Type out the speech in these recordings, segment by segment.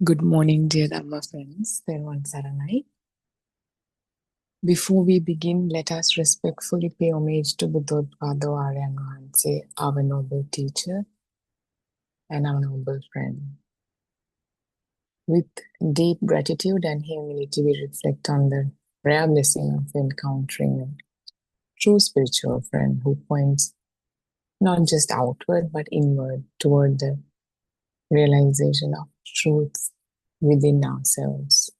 Good morning, dear Dharma friends. Tervan Saranai. Before we begin, let us respectfully pay homage to Buddhothpado Aryan Mahanse, our noble teacher and our noble friend. With deep gratitude and humility, we reflect on the rare blessing of encountering a true spiritual friend who points not just outward but inward toward the realization of truth within ourselves.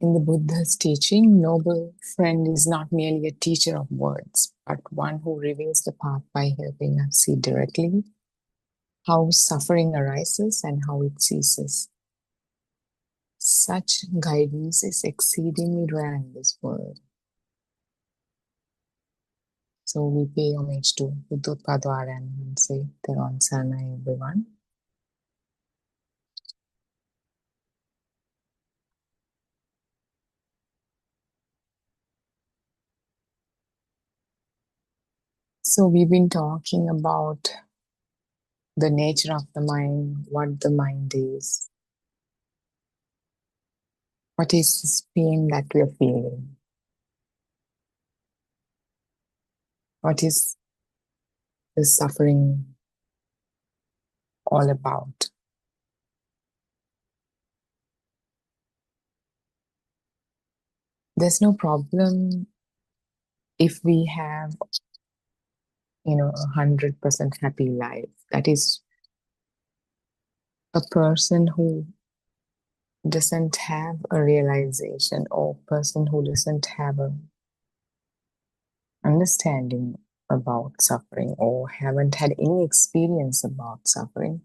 In the Buddha's teaching, noble friend is not merely a teacher of words, but one who reveals the path by helping us see directly how suffering arises and how it ceases. Such guidance is exceedingly rare in this world. So we pay homage to Buddhothpado and say, Theron Sana, everyone. So we've been talking about the nature of the mind, what the mind is, what is this pain that we are feeling, what is the suffering all about. There's no problem if we have, 100% happy life. That is a person who doesn't have a realization, or person who doesn't have a understanding about suffering, or haven't had any experience about suffering.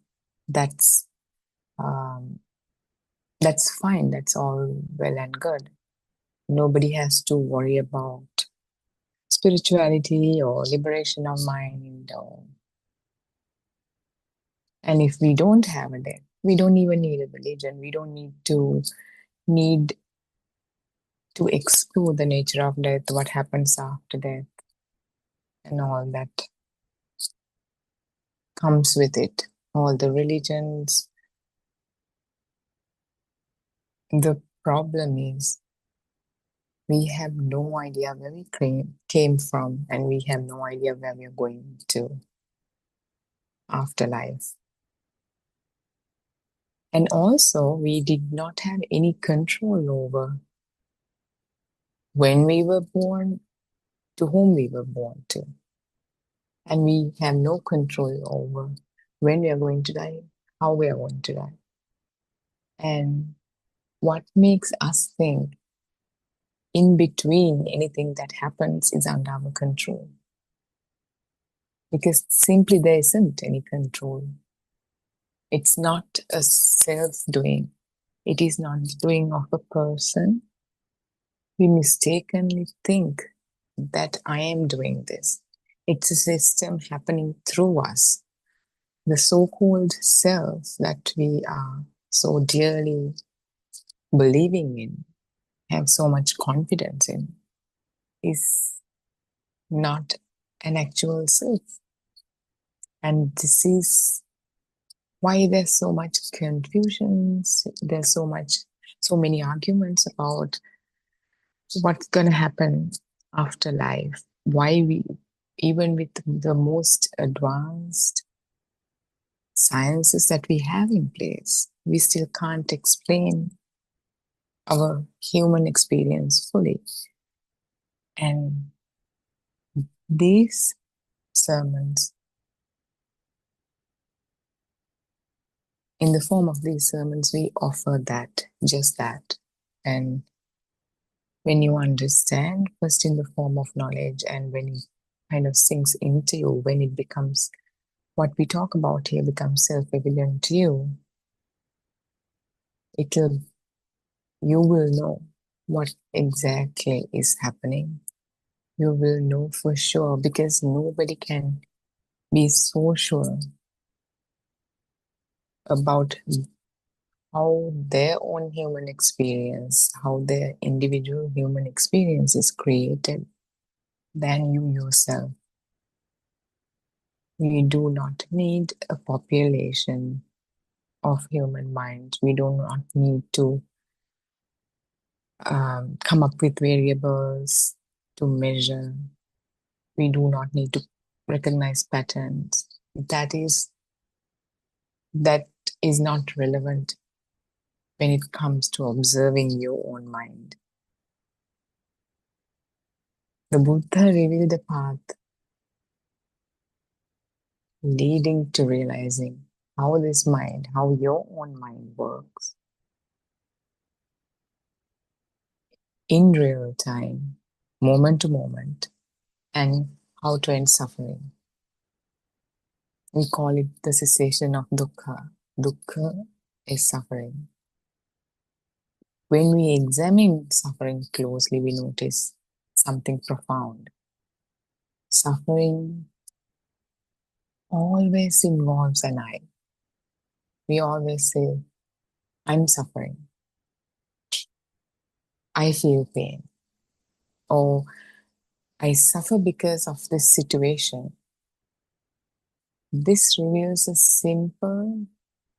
That's um, that's fine. That's all well and good. Nobody has to worry about spirituality or liberation of mind. And if we don't have a death, we don't even need a religion. We don't need to explore the nature of death, what happens after death, and all that comes with it. All the religions. The problem is we have no idea where we came from, and we have no idea where we are going to afterlife. And also, we did not have any control over when we were born, to whom we were born to. And we have no control over when we are going to die, how we are going to die. And what makes us think in between anything that happens is under our control. Because simply there isn't any control. It's not a self-doing. It is not doing of a person. We mistakenly think that I am doing this. It's a system happening through us. The so-called self that we are so dearly believing in, have so much confidence in, is not an actual self. And this is why there's so much confusion. There's so many arguments about what's going to happen after life. Why we, even with the most advanced sciences that we have in place, we still can't explain our human experience fully. And these sermons, in the form of these sermons, we offer that, just that. And when you understand, first in the form of knowledge, and when it kind of sinks into you, when it becomes, what we talk about here becomes self-evident to you, you will know what exactly is happening. You will know for sure, because nobody can be so sure about how their own human experience, how their individual human experience is created than you yourself. We do not need a population of human minds. We do not need to come up with variables to measure. We do not need to recognize patterns. That is not relevant when it comes to observing your own mind. The Buddha revealed a path leading to realizing how this mind, how your own mind works in real time, moment to moment, and how to end suffering. We call it the cessation of dukkha. Dukkha is suffering. When we examine suffering closely, we notice something profound. Suffering always involves an I. We always say, I'm suffering. I feel pain. Or I suffer because of this situation. This reveals a simple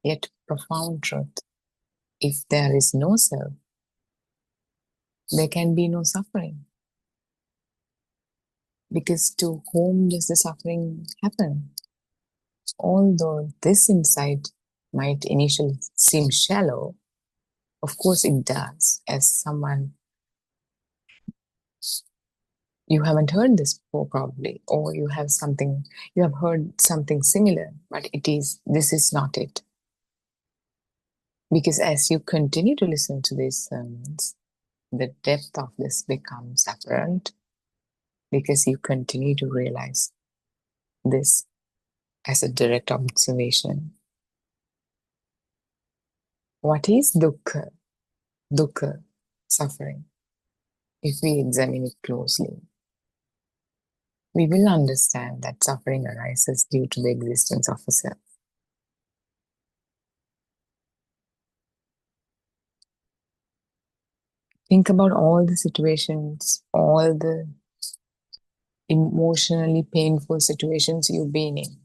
yet profound truth. If there is no self, there can be no suffering. Because to whom does the suffering happen? Although this insight might initially seem shallow, of course it does. As someone, you haven't heard this before probably, or you have heard something similar, but this is not it. Because as you continue to listen to these sermons, the depth of this becomes apparent because you continue to realize this as a direct observation. What is dukkha? Dukkha, suffering. If we examine it closely, we will understand that suffering arises due to the existence of a self. Think about all the situations, all the emotionally painful situations you've been in.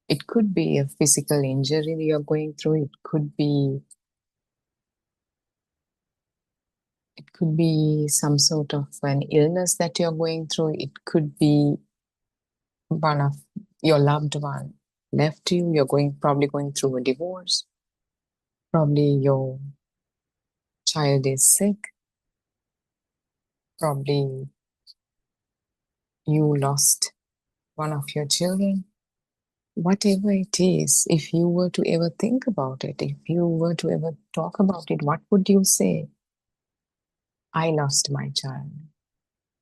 It could be a physical injury you're going through. It could be some sort of an illness that you're going through. It could be one of your loved one left you. You're probably going through a divorce. Probably your child is sick. Probably you lost one of your children. Whatever it is, if you were to ever think about it, if you were to ever talk about it, what would you say? I lost my child.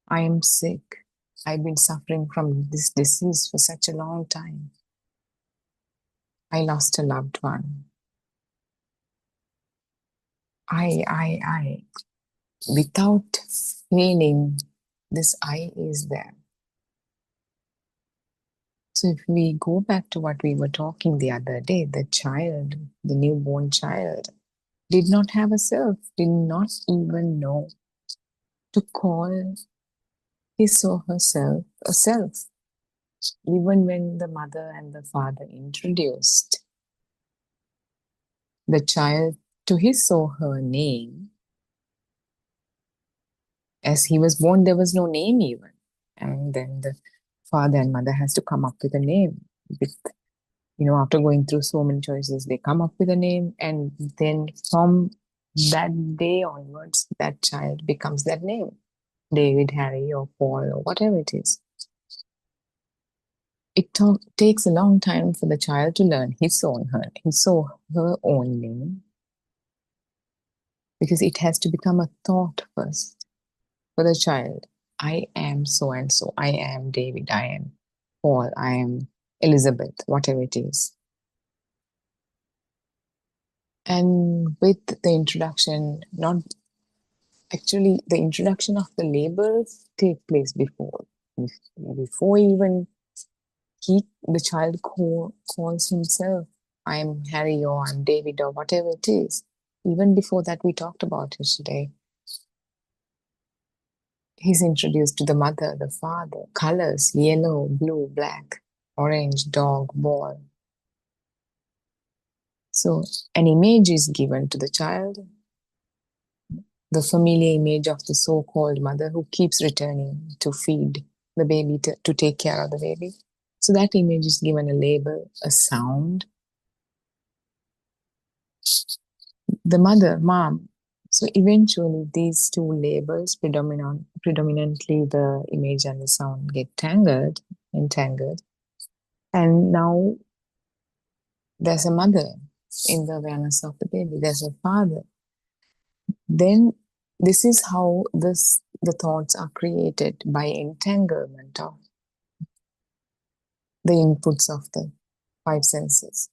I am sick. I've been suffering from this disease for such a long time. I lost a loved one. I. Without feeling, this I is there. So if we go back to what we were talking the other day, the child, the newborn child, did not have a self, did not even know to call his or herself a self. Even when the mother and the father introduced the child to his or her name, as he was born, there was no name even. And then the father and mother has to come up with a name. After going through so many choices, they come up with a name. And then from that day onwards, that child becomes that name. David, Harry, or Paul, or whatever it is. It takes a long time for the child to learn his or her own name, because it has to become a thought first for the child. I am so and so. I am David. I am Paul. I am Elizabeth, whatever it is. And with the introduction, the introduction of the labels take place before even the child calls himself, I am Harry or I'm David or whatever it is. Even before that, we talked about yesterday. He's introduced to the mother, the father, colors, yellow, blue, black. orange dog ball. So an image is given to the child, the familiar image of the so-called mother who keeps returning to feed the baby, to take care of the baby. So that image is given a label, a sound. The mother, mom. So eventually these two labels, predominantly the image and the sound, get entangled. And now there's a mother in the awareness of the baby. There's a father. Then this is how the thoughts are created by entanglement of the inputs of the five senses: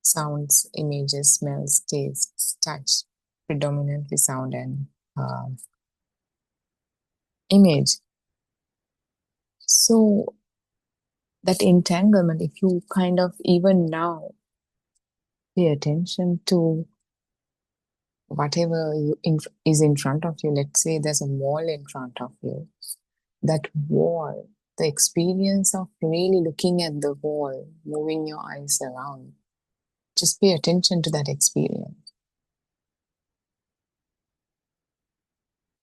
sounds, images, smells, tastes, touch, predominantly sound and image. So that entanglement, if you kind of even now pay attention to whatever is in front of you, let's say there's a wall in front of you, that wall, the experience of really looking at the wall, moving your eyes around, just pay attention to that experience.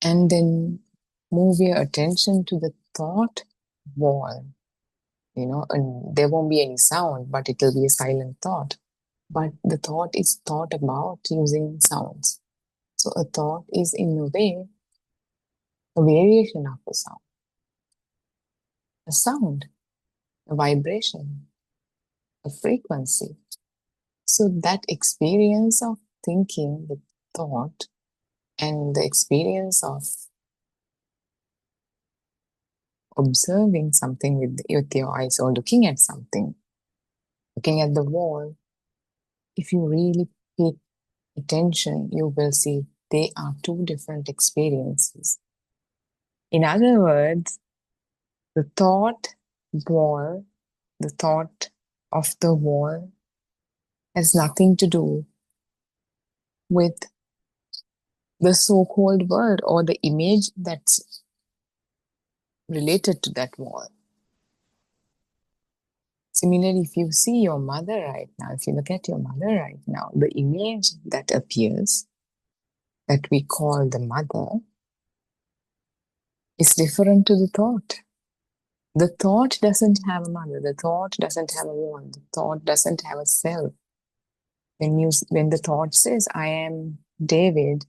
And then move your attention to the thought wall, and there won't be any sound, but it will be a silent thought. But the thought is thought about using sounds. So a thought is, in a way, a variation of a sound, a vibration, a frequency. So that experience of thinking, the thought, and the experience of observing something with your eyes, or looking at something, looking at the wall, if you really pay attention, you will see they are two different experiences. In other words, the thought wall, the thought of the wall has nothing to do with the so-called world or the image that's related to that wall. Similarly, if you see your mother right now, if you look at your mother right now, the image that appears, that we call the mother, is different to the thought. The thought doesn't have a mother. The thought doesn't have a wall. The thought doesn't have a self. When the thought says, I am David,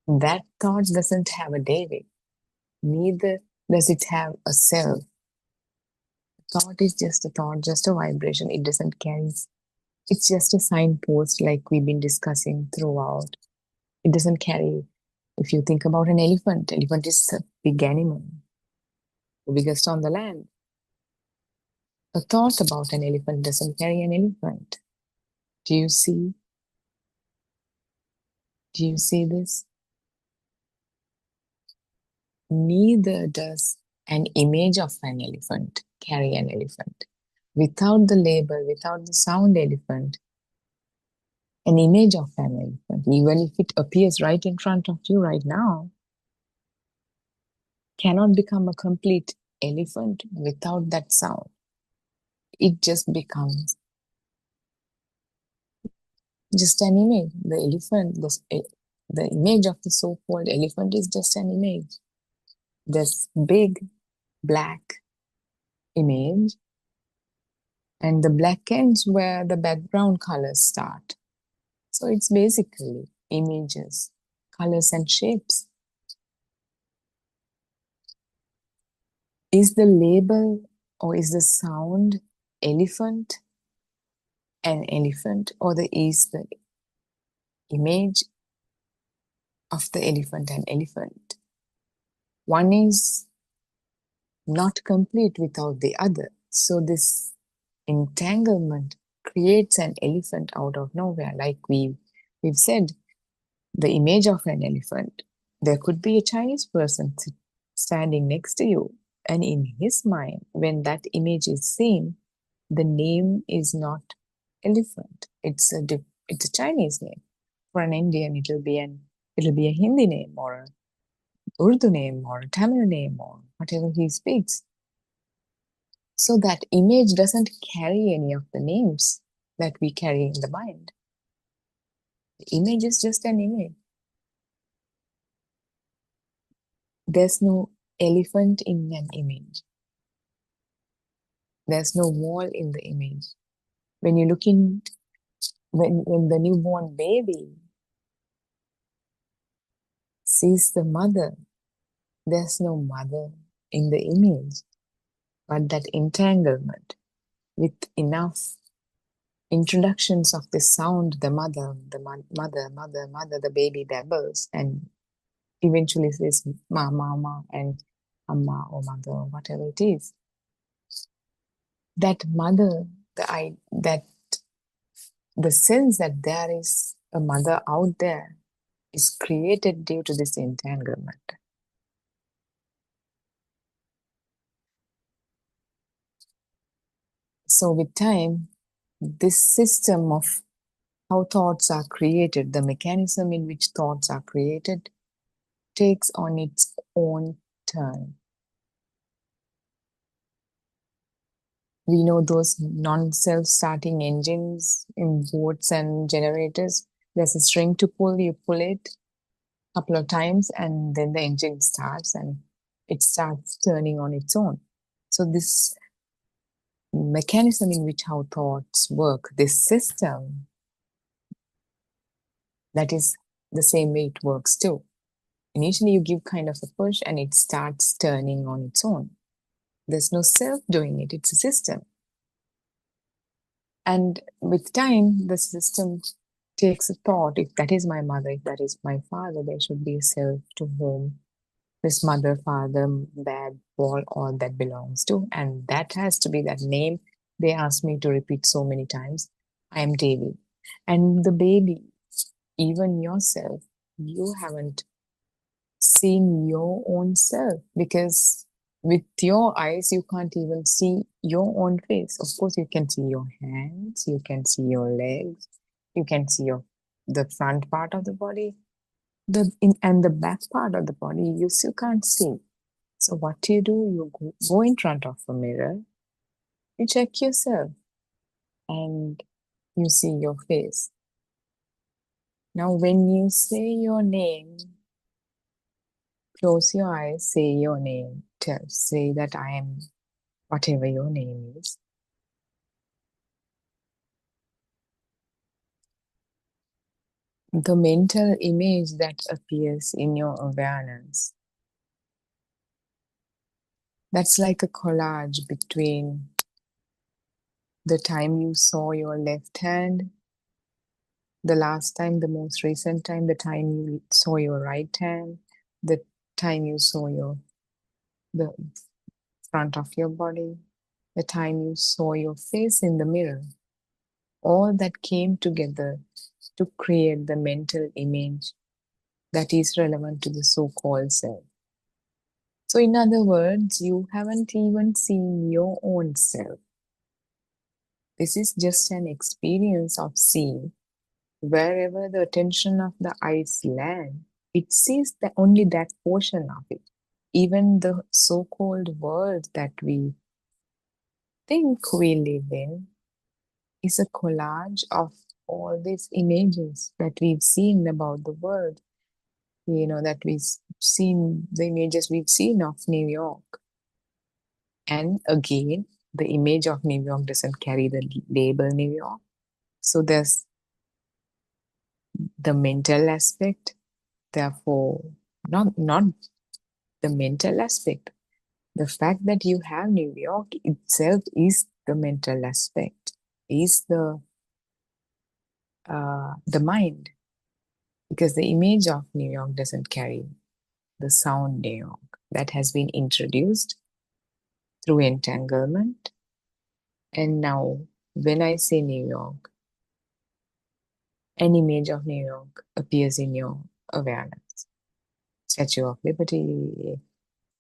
that thought doesn't have a David. Neither does it have a self. Thought is just a thought, just a vibration. It doesn't carry, it's just a signpost like we've been discussing throughout. It doesn't carry, if you think about an elephant is a big animal, the biggest on the land. A thought about an elephant doesn't carry an elephant. Do you see? Do you see this? Neither does an image of an elephant carry an elephant. Without the label, without the sound elephant, an image of an elephant, even if it appears right in front of you right now, cannot become a complete elephant without that sound. It just becomes just an image. The elephant, the image of the so-called elephant is just an image. This big black image, and the black ends where the background colors start. So it's basically images, colors and shapes. Is the label or is the sound elephant an elephant, or is the image of the elephant an elephant? One is not complete without the other. So this entanglement creates an elephant out of nowhere. Like we've said, the image of an elephant. There could be a Chinese person standing next to you, and in his mind, when that image is seen, the name is not elephant. It's a Chinese name. For an Indian, it'll be a Hindi name, or a Urdu name, or a Tamil name, or whatever he speaks. So that image doesn't carry any of the names that we carry in the mind. The image is just an image. There's no elephant in an image. There's no wall in the image. When you look in, when the newborn baby sees the mother, there's no mother in the image, but that entanglement with enough introductions of the sound, the mother, the baby babbles and eventually says mama and amma or mother or whatever it is. That mother, that the sense that there is a mother out there is created due to this entanglement. So with time, this system of how thoughts are created, the mechanism in which thoughts are created, takes on its own turn. We know those non-self-starting engines in boats and generators. There's a string to pull, you pull it a couple of times, and then the engine starts and it starts turning on its own. So this mechanism in which how thoughts work, this system, that is the same way it works too. Initially, you give kind of a push and it starts turning on its own. There's no self doing it, it's a system. And with time, the system takes a thought, if that is my mother, if that is my father, there should be a self to whom this mother, father, bad, ball, all that belongs to. And that has to be that name they asked me to repeat so many times. I am Devi. And the baby, even yourself, you haven't seen your own self because with your eyes, you can't even see your own face. Of course, you can see your hands, you can see your legs, you can see the front part of the body, and the back part of the body, you still can't see. So what do? You go in front of a mirror, you check yourself, and you see your face. Now, when you say your name, close your eyes, say your name, say that I am whatever your name is. The mental image that appears in your awareness, that's like a collage between the time you saw your left hand, the last time, the most recent time, the time you saw your right hand, the time you saw the front of your body, the time you saw your face in the mirror. All that came together to create the mental image that is relevant to the so-called self. So in other words, you haven't even seen your own self. This is just an experience of seeing. Wherever the attention of the eyes land, it sees only that portion of it. Even the so-called world that we think we live in is a collage of all these images that we've seen about the world. That we've seen, the images we've seen of New York. And again, the image of New York doesn't carry the label New York. So there's the mental aspect, therefore, not the mental aspect. The fact that you have New York itself is the mental aspect, is the mind, because the image of New York doesn't carry the sound New York that has been introduced through entanglement. And now, when I say New York, an image of New York appears in your awareness. Statue of Liberty,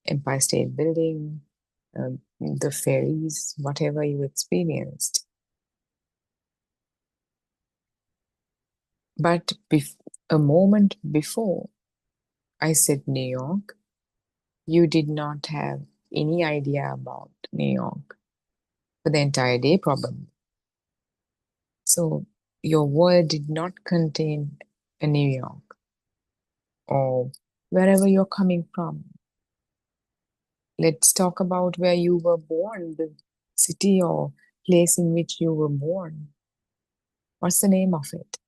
Empire State Building, the ferries, whatever you experienced. But a moment before I said New York, you did not have any idea about New York. for the entire day, probably. So your world did not contain a New York or wherever you're coming from. Let's talk about where you were born, the city or place in which you were born. What's the name of it?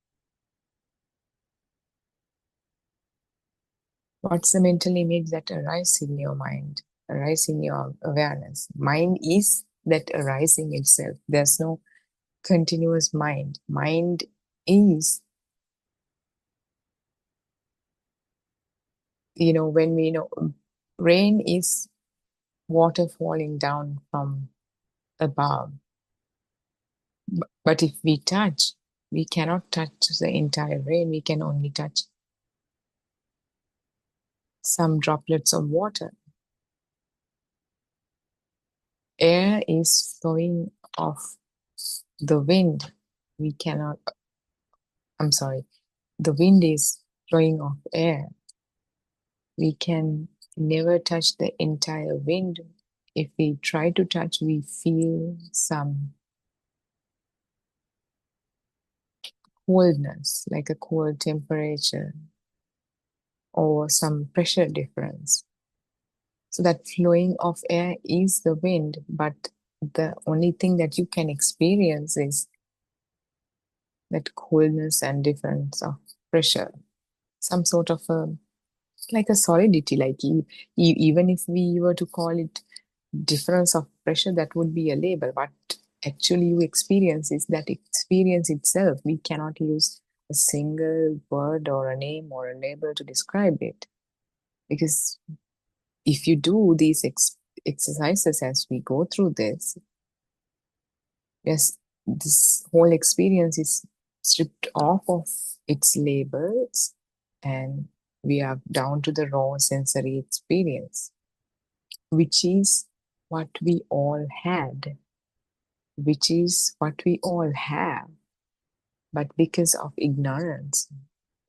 What's the mental image that arises in your mind, arises in your awareness? Mind is that arising itself. There's no continuous mind. Mind is, when we know rain is water falling down from above. But if we touch, we cannot touch the entire rain. We can only touch some droplets of water. Air is flowing off the wind. We cannot, I'm sorry, the wind is flowing off air. We can never touch the entire wind. If we try to touch, we feel some coldness, like a cold temperature or some pressure difference. So that flowing of air is the wind, but the only thing that you can experience is that coldness and difference of pressure, some sort of like a solidity, like even if we were to call it difference of pressure, that would be a label. But actually you experience is that experience itself. We cannot use a single word or a name or a label to describe it, because if you do these exercises as we go through this, yes, this whole experience is stripped off of its labels and we are down to the raw sensory experience, which is what we all had, which is what we all have. But because of ignorance,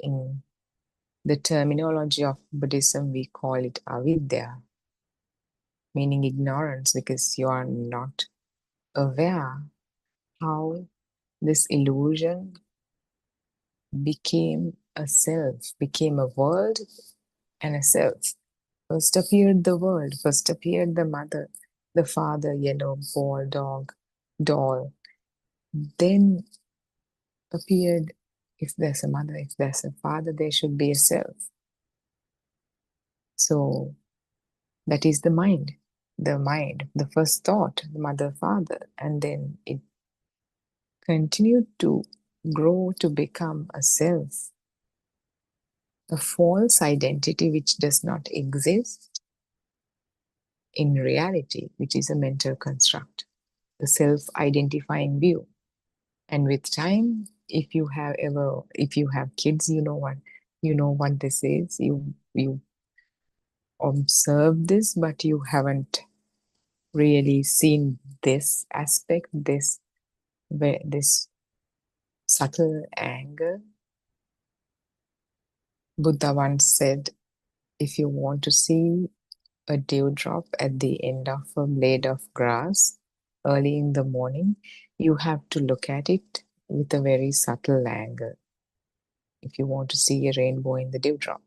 in the terminology of Buddhism, we call it avidya, meaning ignorance, because you are not aware how this illusion became a self, became a world and a self. First appeared the world, first appeared the mother, the father, yellow ball dog, doll. Then appeared, if there's a mother, if there's a father, there should be a self. So that is the mind, the first thought, the mother, father, and then it continued to grow to become a self, a false identity which does not exist in reality, which is a mental construct, the self-identifying view. And with time, if you have kids, you know what this is. You observe this, but you haven't really seen this aspect, this subtle anger. Buddha once said, if you want to see a dewdrop at the end of a blade of grass early in the morning, you have to look at it with a very subtle angle if you want to see a rainbow in the dewdrop.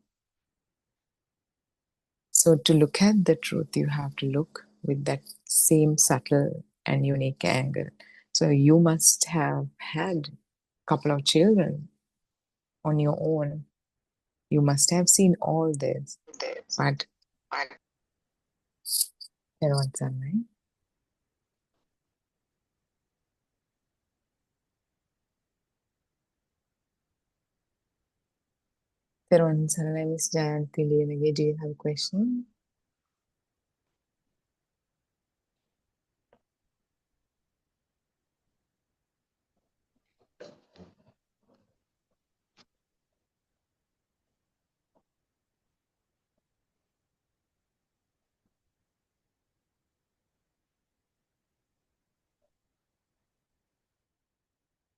So to look at the truth, you have to look with that same subtle and unique angle. So you must have had a couple of children on your own. You must have seen all this, but තෙරුවන් සරණයි. තෙරුවන් සරණයි, Miss Jayanti Liyanage, do you have a question?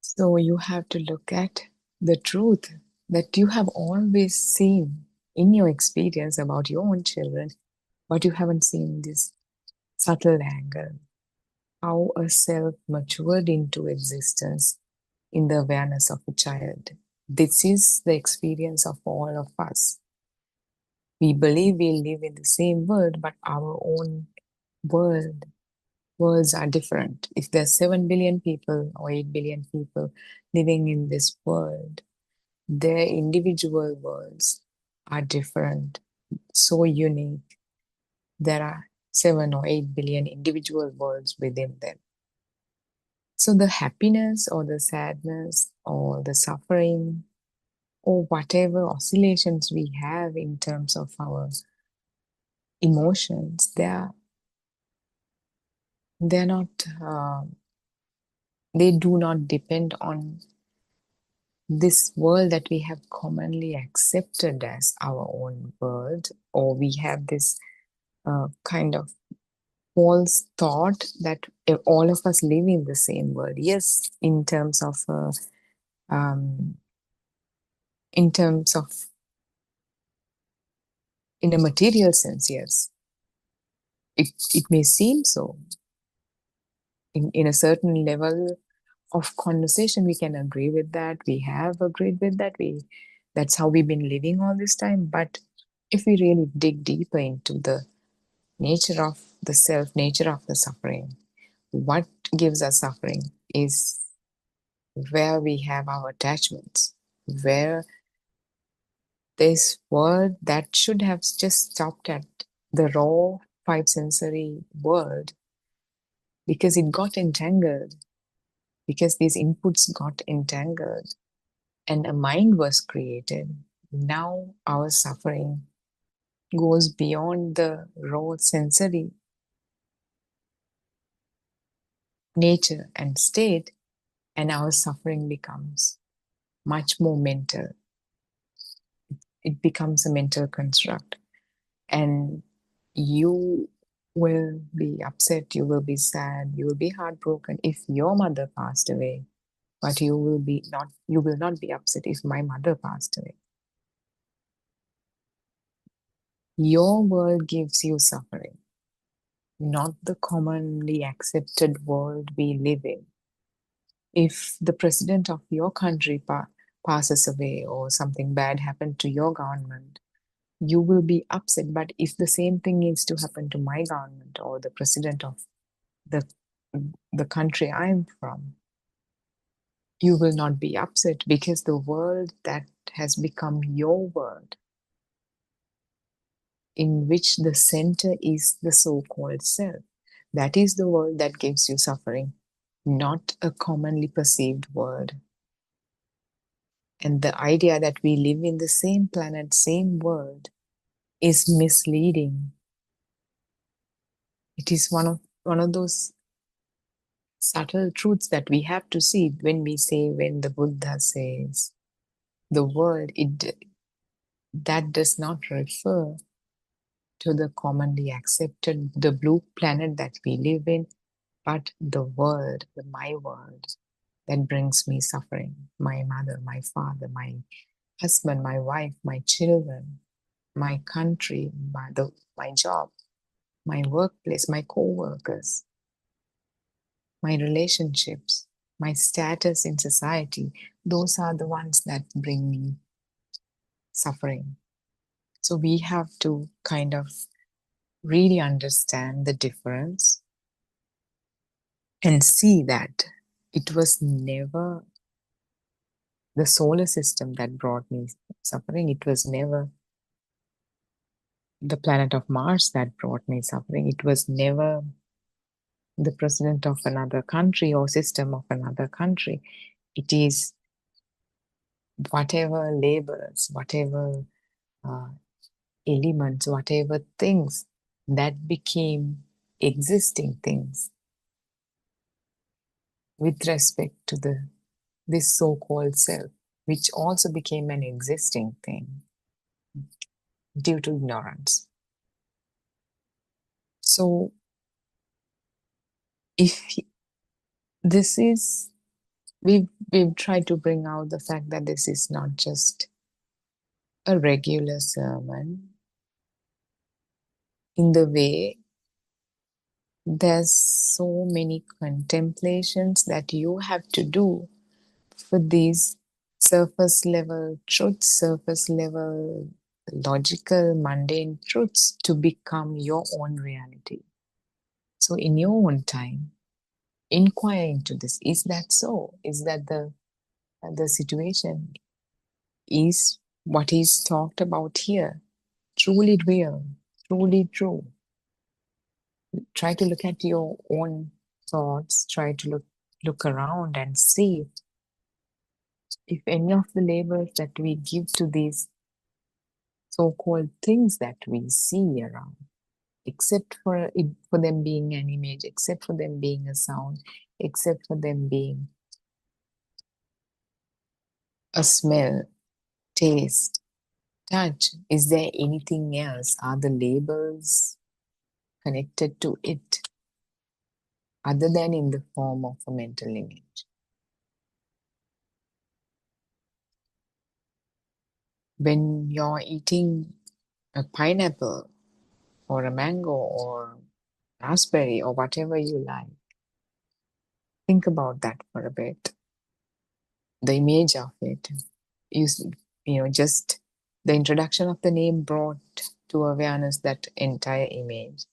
So you have to look at the truth that you have always seen in your experience about your own children, but you haven't seen this subtle angle. how a self matured into existence in the awareness of a child. This is the experience of all of us. We believe we live in the same world, but our own worlds are different. If there's 7 billion people or 8 billion people living in this world, their individual worlds are different, so unique. There are 7 or 8 billion individual worlds within them. So the happiness or the sadness or the suffering or whatever oscillations we have in terms of our emotions, they're not they do not depend on this world that we have commonly accepted as our own world, or we have this kind of false thought that all of us live in the same world. Yes, um, in terms of in a material sense, yes, it may seem so. In a certain level of conversation, we can agree with that. We have agreed with that. That's how we've been living all this time. But if we really dig deeper into the nature of the self, nature of the suffering, what gives us suffering is where we have our attachments, where this world that should have just stopped at the raw five sensory world, because it got entangled, because these inputs got entangled and a mind was created. Now our suffering goes beyond the raw sensory nature and state, and our suffering becomes much more mental. It becomes a mental construct, and you will be upset, you will be sad, you will be heartbroken if your mother passed away, but you will not be upset if my mother passed away. Your world gives you suffering, not the commonly accepted world we live in. If the president of your country passes away or something bad happened to your government, you will be upset. But if the same thing needs to happen to my government or the president of the, the country I'm from, you will not be upset, because the world that has become your world, in which the center is the so-called self, that is the world that gives you suffering, not a commonly perceived world. And the idea that we live in the same planet, same world, is misleading. It is one of those subtle truths that we have to see when the Buddha says the world, that does not refer to the commonly accepted, the blue planet that we live in, but the world, my world, that brings me suffering. My mother, my father, my husband, my wife, my children, my country, my job, my workplace, my co-workers, my relationships, my status in society. Those are the ones that bring me suffering. So we have to kind of really understand the difference and see that it was never the solar system that brought me suffering. It was never the planet of Mars that brought me suffering. It was never the president of another country or system of another country. It is whatever labels, whatever uh, elements, whatever things that became existing things with respect to this so-called self, which also became an existing thing due to ignorance. So if this is we've tried to bring out the fact that this is not just a regular sermon in the way There's so many contemplations that you have to do for these surface level truths, surface level logical, mundane truths to become your own reality. So, in your own time, inquire into this. Is that so? Is that the situation? Is what is talked about here truly real, truly true? Try to look at your own thoughts, try to look around and see if any of the labels that we give to these so-called things that we see around, except for it, for them being an image, except for them being a sound, except for them being a smell, taste, touch, is there anything else? Are the labels connected to it other than in the form of a mental image? When you're eating a pineapple or a mango or raspberry or whatever you like, think about that for a bit. The image of it, you, just the introduction of the name brought to awareness that entire image.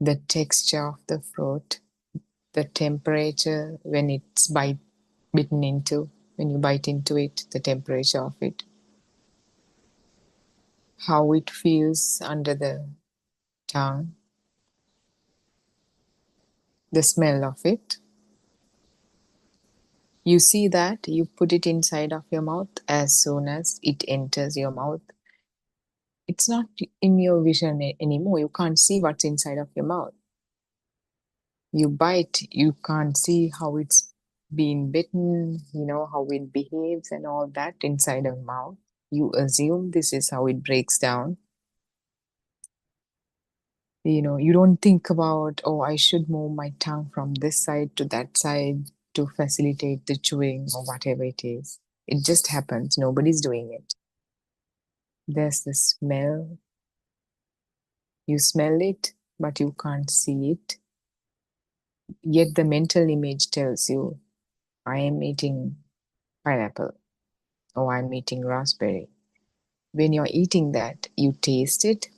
The texture of the fruit, the temperature when it's bitten into, when you bite into it, the temperature of it, how it feels under the tongue, the smell of it. You see that, you put it inside of your mouth. As soon as it enters your mouth, it's not in your vision anymore. You can't see what's inside of your mouth. You bite, you can't see how it's been bitten, how it behaves and all that inside of mouth. You assume this is how it breaks down. You don't think about, oh, I should move my tongue from this side to that side to facilitate the chewing or whatever it is. It just happens. Nobody's doing it. There's the smell. You smell it, but you can't see it. Yet the mental image tells you, I am eating pineapple or I'm eating raspberry. When you're eating that, you taste it.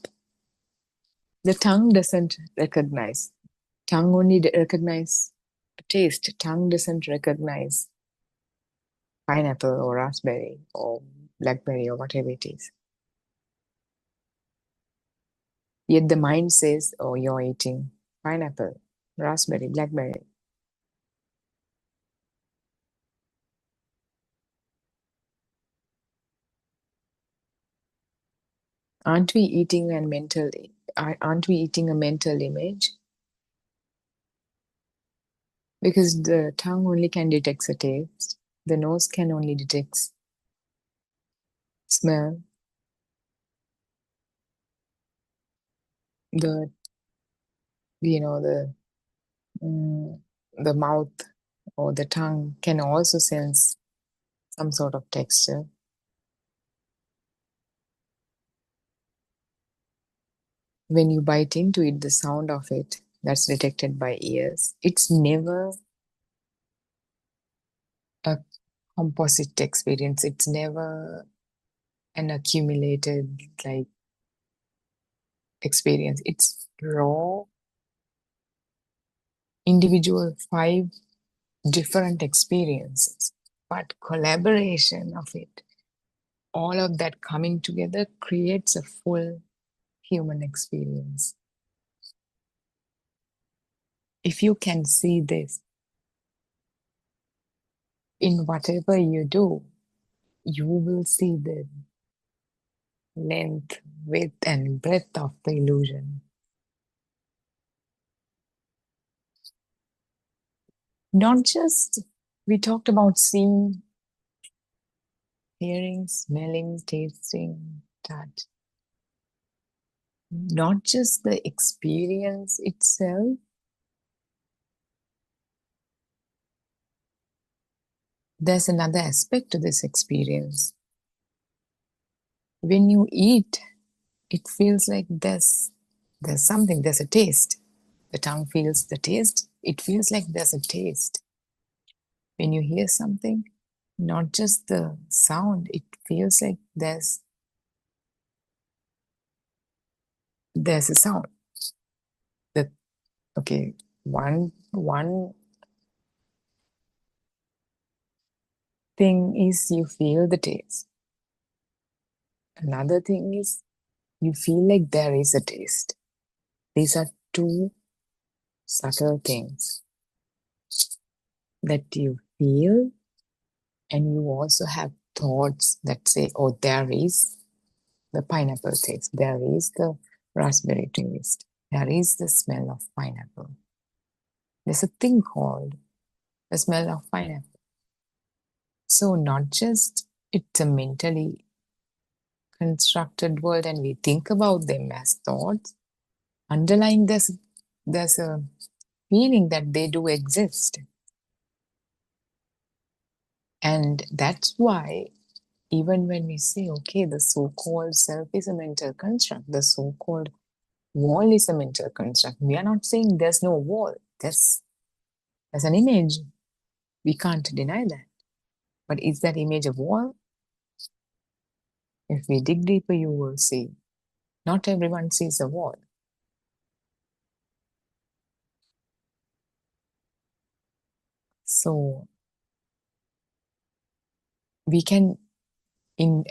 The tongue doesn't recognize. Tongue only recognize taste. Tongue doesn't recognize pineapple or raspberry or blackberry or whatever it is. Yet the mind says, oh, you're eating pineapple, raspberry, blackberry. Aren't we eating aren't we eating a mental image? Because the tongue only can detect a taste, the nose can only detect smell, the you know mm, the mouth or the tongue can also sense some sort of texture. When you bite into it, the sound of it that's detected by ears, it's never a composite experience. It's never an accumulated like experience. It's raw, individual, five different experiences, but collaboration of it, all of that coming together creates a full human experience. If you can see this in whatever you do, you will see the length, width, and breadth of the illusion. Not just, we talked about seeing, hearing, smelling, tasting, touch. Not just the experience itself, there's another aspect to this experience. When you eat, it feels like there's something, there's a taste. The tongue feels the taste. It feels like there's a taste. When you hear something, not just the sound, it feels like there's a sound. That okay, one thing is you feel the taste. Another thing is you feel like there is a taste. These are two subtle things that you feel, and you also have thoughts that say, oh, there is the pineapple taste, there is the raspberry taste, there is the smell of pineapple. There's a thing called the smell of pineapple. So, not just it's a mentally constructed world and we think about them as thoughts, underlying there's a feeling that they do exist. And that's why, even when we say, okay, the so called self is a mental construct, the so called wall is a mental construct, we are not saying there's no wall. There's an image. We can't deny that. But is that image a wall? If we dig deeper, you will see not everyone sees a wall. So we can, in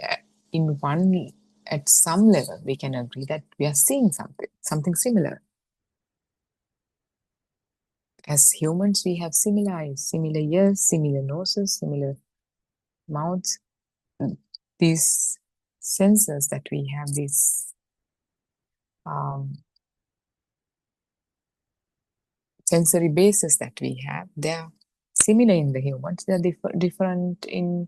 in one, at some level, we can agree that we are seeing something similar. As humans, we have similar eyes, similar ears, similar noses, similar mouths. These senses that we have, these um, sensory bases that we have, they are similar in the humans. They are different in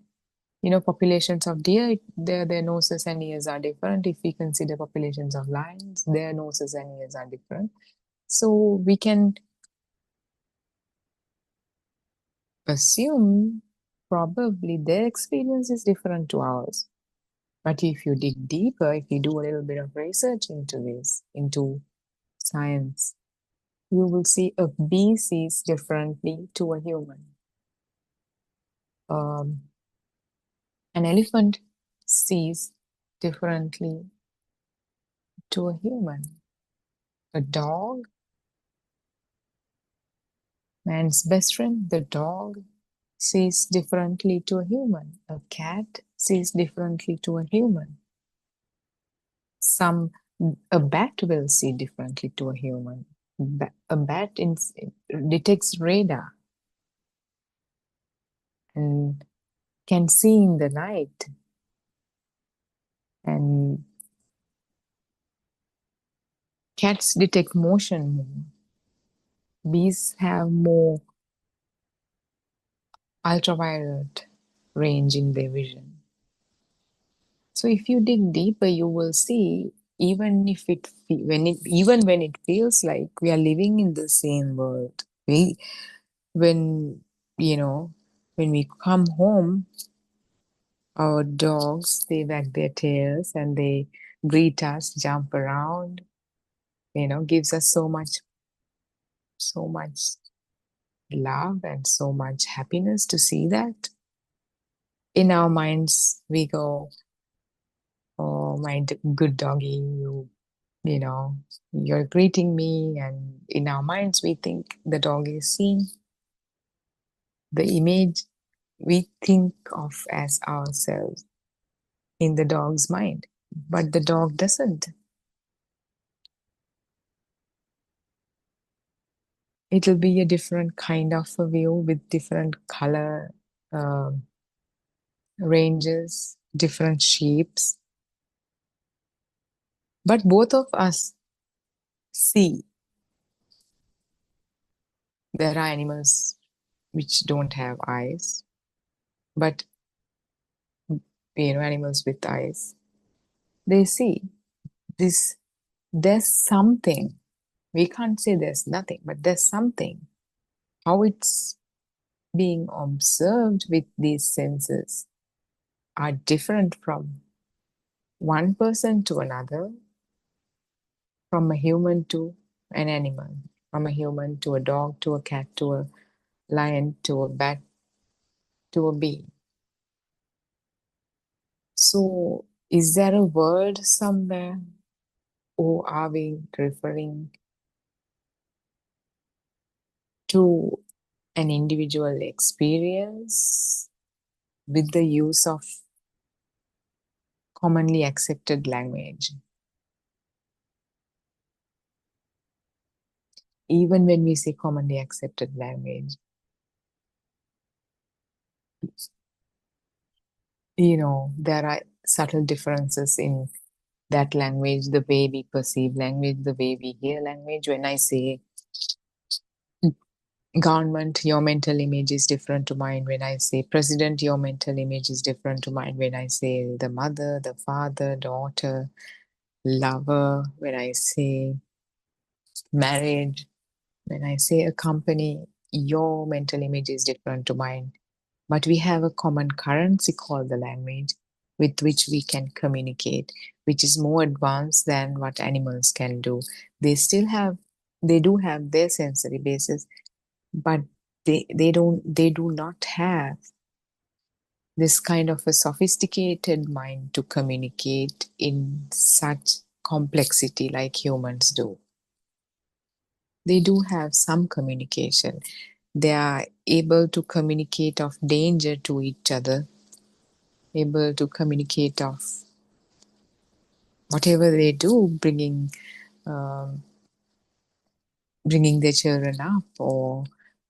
populations of deer. Their noses and ears are different. If we consider populations of lions, their noses and ears are different. So we can assume probably their experience is different to ours. But if you dig deeper, if you do a little bit of research into this, into science, you will see a bee sees differently to a human. Um, an elephant sees differently to a human. A dog, man's best friend, the dog, sees differently to a human. A cat sees differently to a human. A bat will see differently to a human. A bat detects radar and can see in the night. And cats detect motion more. Bees have more ultraviolet range in their vision. So if you dig deeper, you will see, even when it feels like we are living in the same world. When you know when we come home, our dogs, they wag their tails and they greet us, jump around, gives us so much love and so much happiness to see that. In our minds, we go, oh, my good doggy, you know, you're greeting me. And in our minds, we think the dog is seeing the image we think of as ourselves in the dog's mind, but the dog doesn't. It'll be a different kind of a view with different color um ranges, different shapes. But both of us see. There are animals which don't have eyes, but animals with eyes, they see this. There's something. We can't say there's nothing, but there's something. How it's being observed with these senses are different from one person to another, from a human to an animal. from a human to a dog to a cat to a lion to a bat to a bee. So, is there a word somewhere, or are we referring to an individual experience with the use of commonly accepted language? Even when we say commonly accepted language, there are subtle differences in that language, the way we perceive language, the way we hear language. When I say government, your mental image is different to mine. When I say president, your mental image is different to mine. When I say the mother, the father, daughter, lover, when I say marriage, when I say a company, your mental image is different to mine. But we have a common currency called the language with which we can communicate, which is more advanced than what animals can do. They still have, they do have their sensory basis, but they do not have this kind of a sophisticated mind to communicate in such complexity like humans do. They do have some communication. They are able to communicate of danger to each other, able to communicate of whatever they do, um, bringing their children up or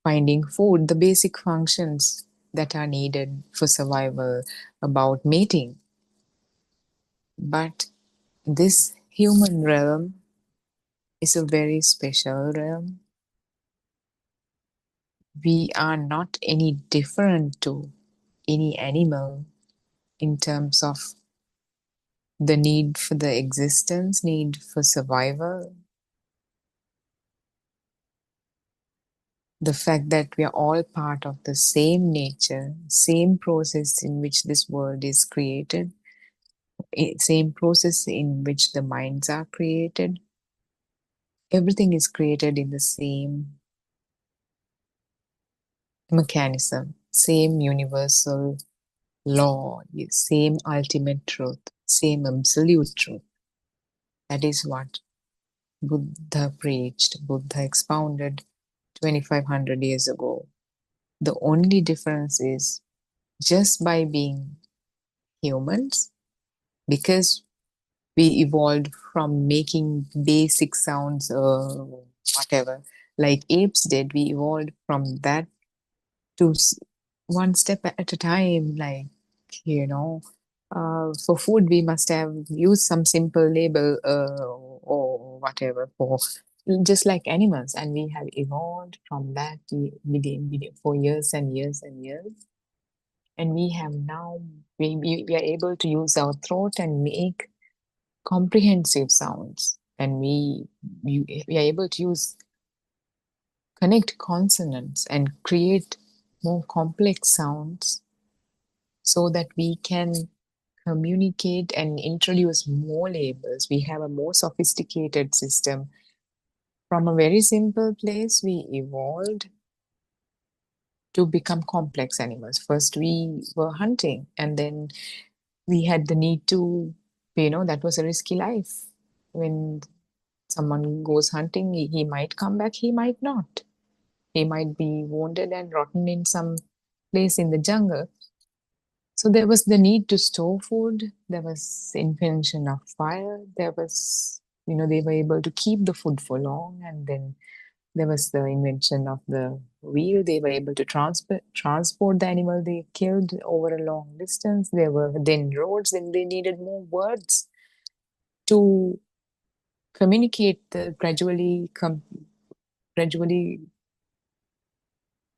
finding food, the basic functions that are needed for survival, about mating. But this human realm is a very special realm. We are not any different to any animal in terms of the need for the existence, need for survival, the fact that we are all part of the same nature, same process in which this world is created, same process in which the minds are created. Everything is created in the same mechanism, same universal law, same ultimate truth, same absolute truth. That is what Buddha preached, Buddha expounded 2500 years ago. The only difference is just by being humans, because we evolved from making basic sounds or whatever, like apes did. We evolved from that to one step at a time. Like, you know, for food, we must have used some simple label or whatever for just like animals, and we have evolved from that for years and years and years. And we have now, we are able to use our throat and make comprehensive sounds, and we are able to use connect consonants and create more complex sounds so that we can communicate and introduce more labels. We have a more sophisticated system. From a very simple place, we evolved to become complex animals. First we were hunting, and then we had the need to, that was a risky life. When someone goes hunting, he might come back, he might not. He might be wounded and rotten in some place in the jungle. So there was the need to store food. There was invention of fire. There was, they were able to keep the food for long. And then there was the invention of the wheel. They were able to transport the animal they killed over a long distance. There were then roads, and they needed more words to communicate the gradually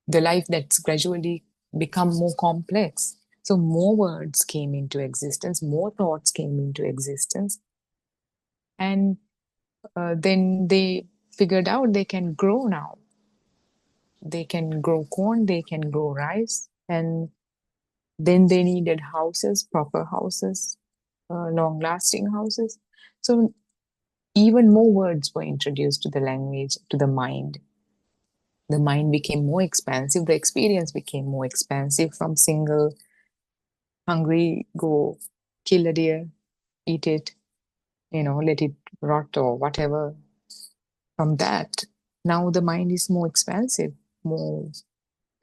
the life that's gradually become more complex. So more words came into existence, more thoughts came into existence, and then they figured out they can grow now. They can grow corn, they can grow rice, and then they needed houses, proper houses, long-lasting houses. So even more words were introduced to the language, to the mind. The mind became more expansive, the experience became more expansive from single, hungry, go kill a deer, eat it, let it rot or whatever. From that, now the mind is more expansive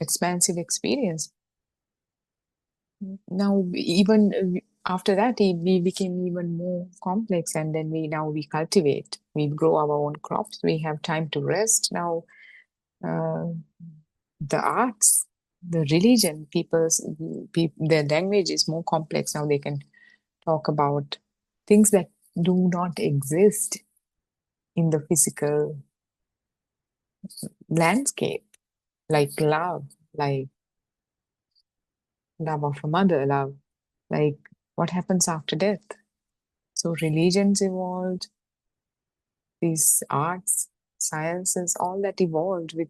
experience. Now, even after that, we became even more complex, and then we cultivate, we grow our own crops, we have time to rest. Now, uh, the arts, the religion, their language is more complex. Now they can talk about things that do not exist in the physical landscape, like love of a mother, love, like what happens after death. So religions evolved, these arts, sciences, all that evolved with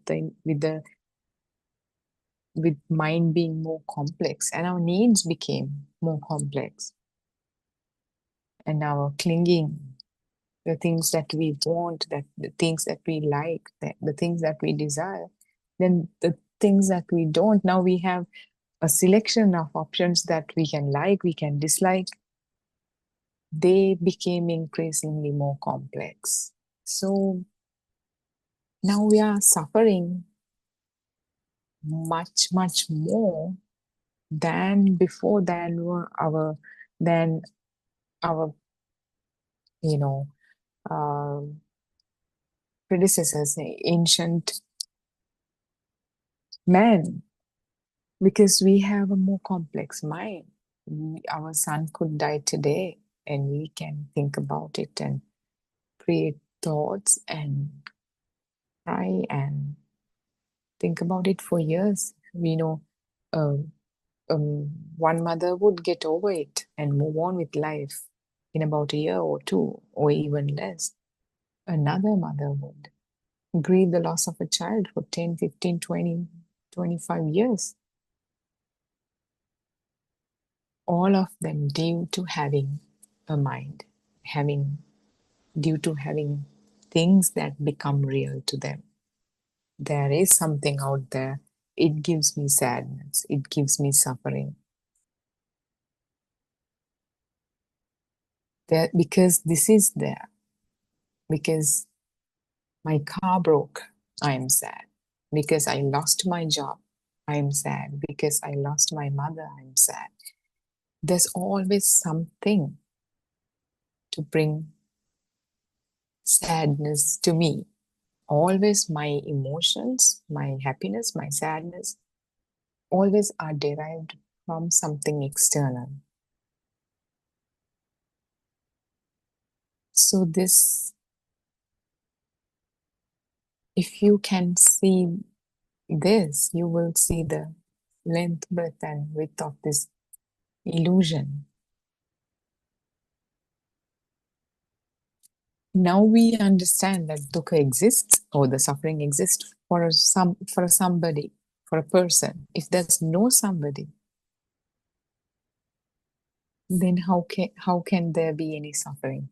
mind being more complex, and our needs became more complex, and our clinging, the things that we want, that the things that we like, the things that we desire, then the things that we don't. Now we have a selection of options that we can like, we can dislike. They became increasingly more complex. So now we are suffering much, much more than before, than our you know uh, predecessors, ancient men, because we have a more complex mind. Our son could die today, and we can think about it and create thoughts and try and think about it for years. We know um, one mother would get over it and move on with life in about a year or two, or even less. Another mother would grieve the loss of a child for 10, 15, 20, 25 years. All of them due to having a mind, having due to having things that become real to them. There is something out there. It gives me sadness. It gives me suffering. Because this is there. Because my car broke, I am sad. Because I lost my job, I am sad. Because I lost my mother, I am sad. There's always something to bring sadness to me. Always my emotions, my happiness, my sadness, always are derived from something external. So this, if you can see this, you will see the length, breadth, and width of this illusion. Now we understand that dukkha exists, or the suffering exists for somebody, for a person. If there's no somebody, then how can there be any suffering?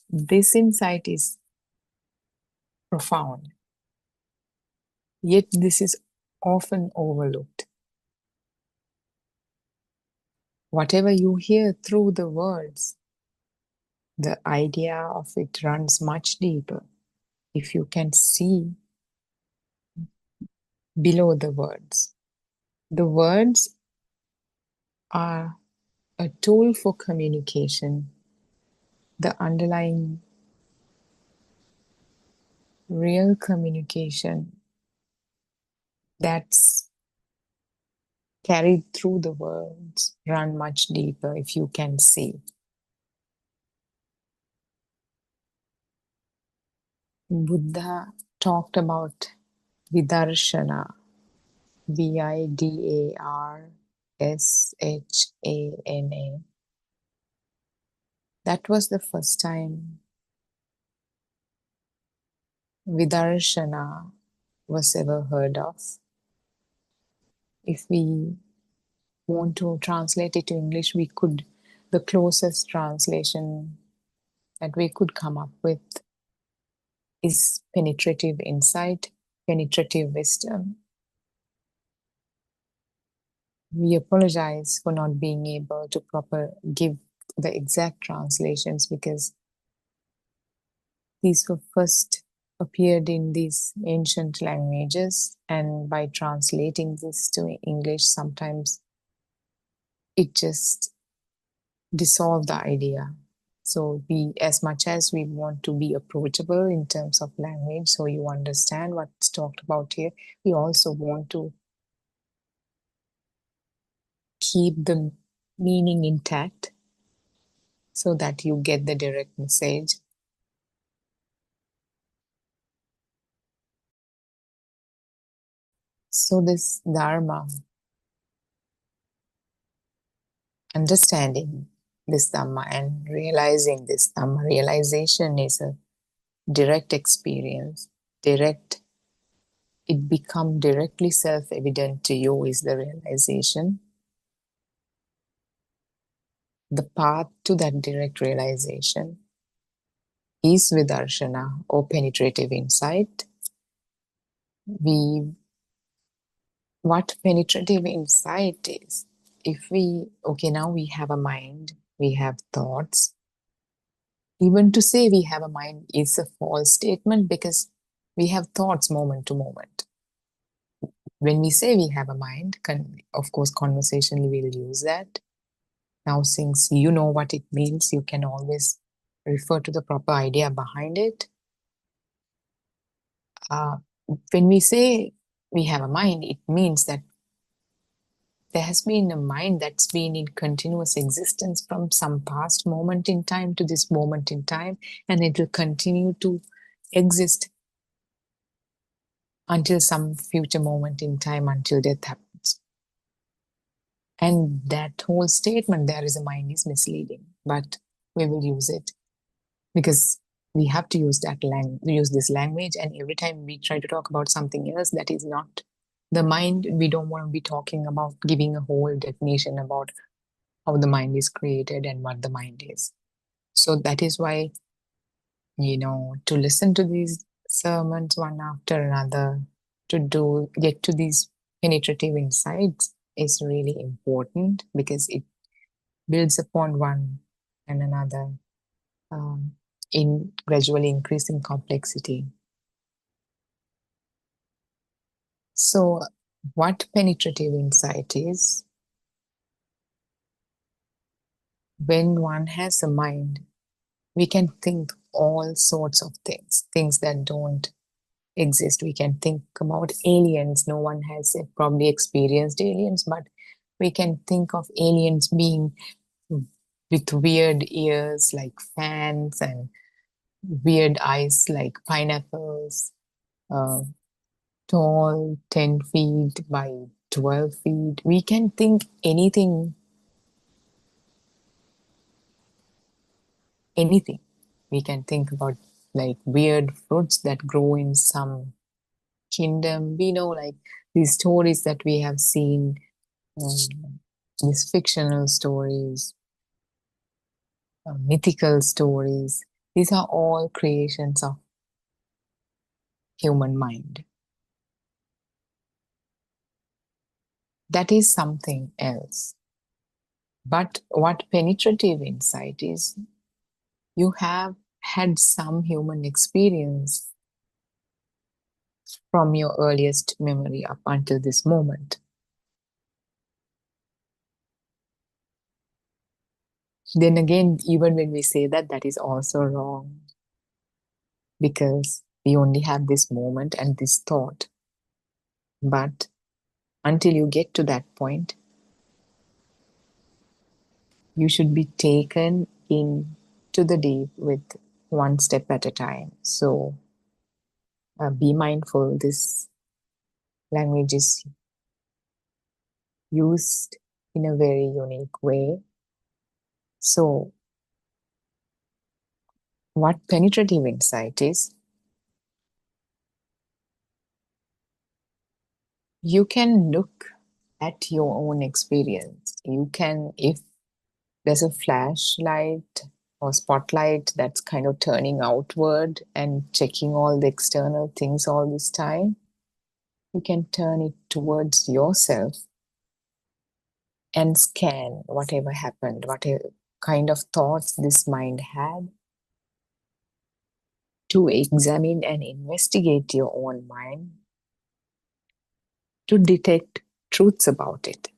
This insight is profound, yet this is often overlooked. Whatever you hear through the words, the idea of it runs much deeper. If you can see below the words are a tool for communication. The underlying real communication that's carried through the words run much deeper if you can see. Buddha talked about vidarshana, Vidarshana. That was the first time vidarshana was ever heard of. If we want to translate it to English, we could The closest translation that we could come up with is penetrative insight, penetrative wisdom. We apologize for not being able to give the exact translations because these were first appeared in these ancient languages, and by translating this to English, sometimes it just dissolved the idea. So we, as much as we want to be approachable in terms of language, so you understand what's talked about here, we also want to keep the meaning intact so that you get the direct message. So this Dharma, understanding this Dhamma and realizing this Dhamma, realization is a direct experience, direct, it become directly self-evident to you is the realization. The path to that direct realization is vidarshana or penetrative insight. What penetrative insight is, if we, okay, now we have a mind, we have thoughts. Even to say we have a mind is a false statement because we have thoughts moment to moment. When we say we have a mind, of course, conversationally we'll use that. Now, since you know what it means, you can always refer to the proper idea behind it. When we say we have a mind, it means that there has been a mind that's been in continuous existence from some past moment in time to this moment in time, and it will continue to exist until some future moment in time, until death happens. And that whole statement, there is a mind, is misleading, but we will use it because we have to use this language, and every time we try to talk about something else that is not the mind, we don't want to be talking about giving a whole definition about how the mind is created and what the mind is. So that is why, to listen to these sermons one after another, to get to these penetrative insights is really important because it builds upon one and another, um, in gradually increasing complexity. So, what penetrative insight is, when one has a mind, we can think all sorts of things that don't exist. We can think about aliens. No one has probably experienced aliens, but we can think of aliens being with weird ears like fans and weird eyes like pineapples, uh, tall 10 feet by 12 feet. We can think anything. We can think about like weird fruits that grow in some kingdom. We know like these stories that we have seen, these fictional stories, mythical stories. These are all creations of human mind. That is something else. But what penetrative insight is, you have had some human experience from your earliest memory up until this moment. Then again, even when we say that, that is also wrong because we only have this moment and this thought. But until you get to that point, you should be taken into the deep with one step at a time. So be mindful. This language is used in a very unique way. So, what penetrative insight is, you can look at your own experience. You can, if There's a flashlight or spotlight that's kind of turning outward and checking all the external things all this time. You can turn it towards yourself and scan whatever happened, whatever kind of thoughts this mind had, to examine and investigate your own mind, to detect truths about it.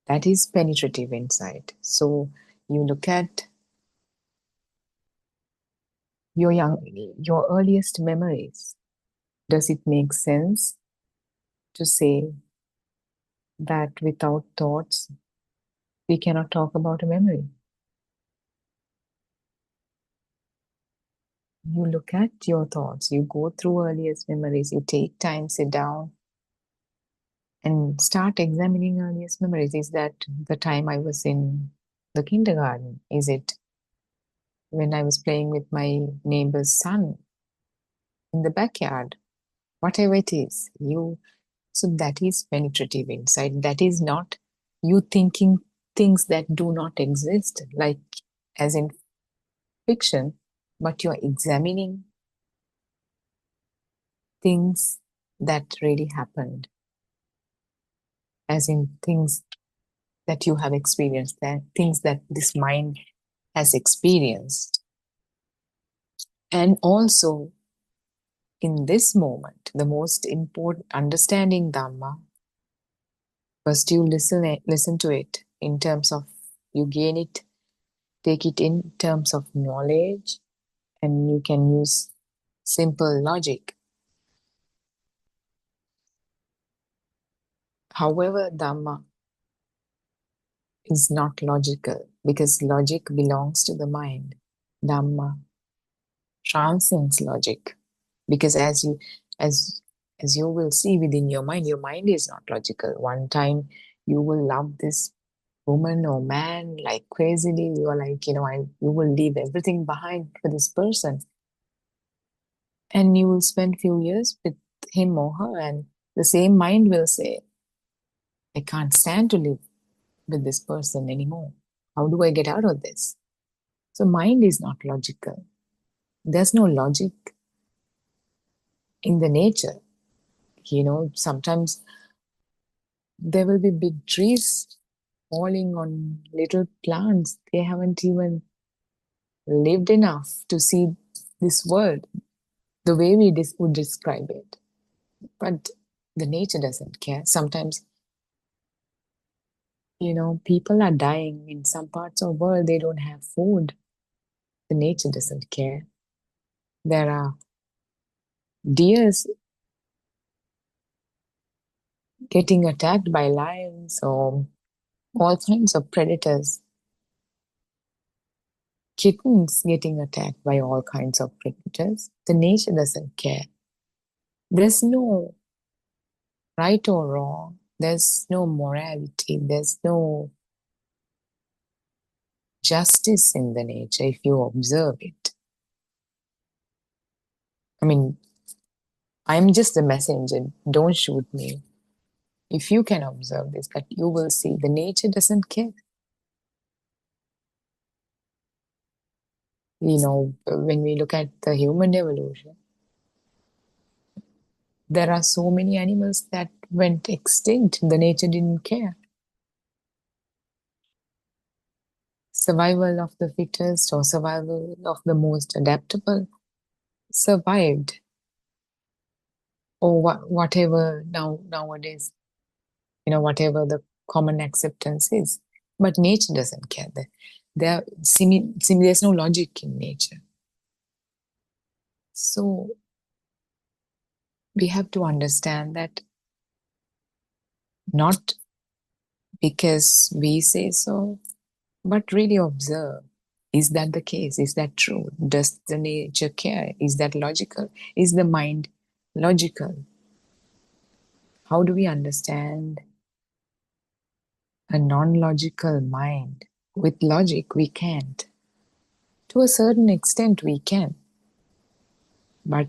That is penetrative insight. So you look at your earliest memories. Does it make sense to say that without thoughts, we cannot talk about a memory? You look at your thoughts, you go through earliest memories, you take time, sit down, and start examining earliest memories. Is that the time I was in the kindergarten? Is it when I was playing with my neighbor's son in the backyard? Whatever it is, so that is penetrative insight. That is not you thinking things that do not exist, like as in fiction, but you're examining things that really happened, as in things that you have experienced, that things that this mind has experienced. And also in this moment, the most important understanding Dharma, first you listen to it in terms of, you gain it, take it in terms of knowledge, and you can use simple logic. However, Dhamma is not logical because logic belongs to the mind. Dhamma transcends logic because as as you will see within your mind is not logical. One time you will love this woman or man like crazily. You are like, you will leave everything behind for this person, and you will spend few years with him or her, and the same mind will say, I can't stand to live with this person anymore. How do I get out of this? So mind is not logical. There's no logic in the nature. Sometimes there will be big trees falling on little plants. They haven't even lived enough to see this world the way we would describe it. But the nature doesn't care. Sometimes, people are dying in some parts of the world. They don't have food. The nature doesn't care. There are deers getting attacked by lions or all kinds of predators. Kittens getting attacked by all kinds of predators. The nature doesn't care. There's no right or wrong. There's no morality. There's no justice in the nature if you observe it. I mean, I'm just a messenger. Don't shoot me. If you can observe this, that you will see the nature doesn't care. When we look at the human evolution, there are so many animals that went extinct. The nature didn't care. Survival of the fittest or survival of the most adaptable survived, or whatever nowadays, whatever the common acceptance is. But nature doesn't care. There's no logic in nature. So we have to understand that not because we say so, but really observe. Is that the case? Is that true? Does the nature care? Is that logical? Is the mind logical? How do we understand a non-logical mind? With logic, we can't. To a certain extent, we can. But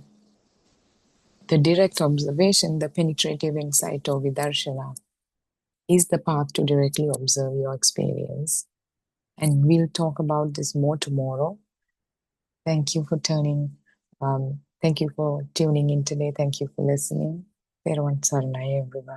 the direct observation, the penetrative insight or vidarshana, is the path to directly observe your experience. And we'll talk about this more tomorrow. Thank you for thank you for tuning in today. Thank you for listening. Peruvan Saranai, everyone.